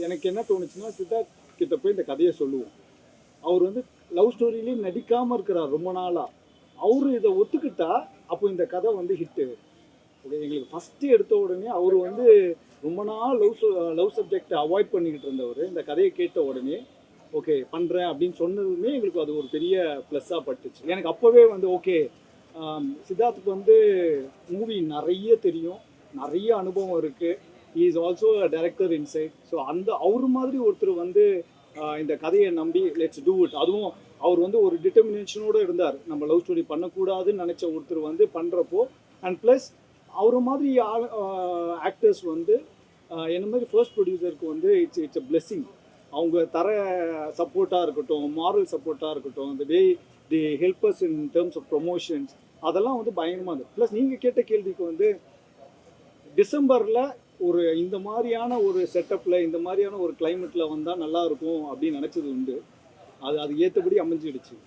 எனக்கு என்ன தோணுச்சுன்னா சித்தார்த் கிட்ட போய் இந்த கதையை சொல்லுவோம். அவர் வந்து லவ் ஸ்டோரியிலே நடிக்காமல் இருக்கிறார் ரொம்ப நாளாக. அவரு இதை ஒத்துக்கிட்டா அப்போ இந்த கதை வந்து ஹிட்டு. எங்களுக்கு ஃபஸ்ட்டு எடுத்த உடனே அவர் வந்து ரொம்ப நாள் லவ் சப்ஜெக்டை அவாய்ட் பண்ணிக்கிட்டு இருந்தவர் இந்த கதையை கேட்ட உடனே ஓகே பண்ணுறேன் அப்படின்னு சொன்னதுமே எங்களுக்கு அது ஒரு பெரிய ப்ளஸ்ஸாக பட்டுச்சு. எனக்கு அப்போவே வந்து ஓகே சித்தார்த்துக்கு வந்து மூவி நிறைய தெரியும், நிறைய அனுபவம் இருக்குது. He is also director inside. So அந்த அவர் மாதிரி ஒருத்தர் வந்து இந்த கதையை நம்பி லெட்ஸ் டூ இட். அதுவும் அவர் வந்து ஒரு டிட்டர்மினேஷனோடு இருந்தார். நம்ம லவ் ஸ்டோரி பண்ணக்கூடாதுன்னு நினச்ச ஒருத்தர் வந்து பண்ணுறப்போ அண்ட் ப்ளஸ் அவரை மாதிரி ஆக்டர்ஸ் வந்து என்ன மாதிரி ஃபர்ஸ்ட் ப்ரொடியூசருக்கு வந்து இட்ஸ் அ பிளெஸ்ஸிங். அவங்க தர சப்போர்ட்டாக இருக்கட்டும், மாரல் சப்போர்ட்டாக இருக்கட்டும், இந்த way the helpers in terms of promotions, அதெல்லாம் வந்து பயங்கரமாக இருந்தது. ப்ளஸ் நீங்கள் கேட்ட கேள்விக்கு வந்து டிசம்பரில் ஒரு இந்த மாதிரியான ஒரு செட்டப்பில் இந்த மாதிரியான ஒரு கிளைமேட்டில் வந்தால் நல்லா இருக்கும் அப்படின்னு நினச்சது உண்டு. அது ஏற்றபடி அமைஞ்சிடுச்சு.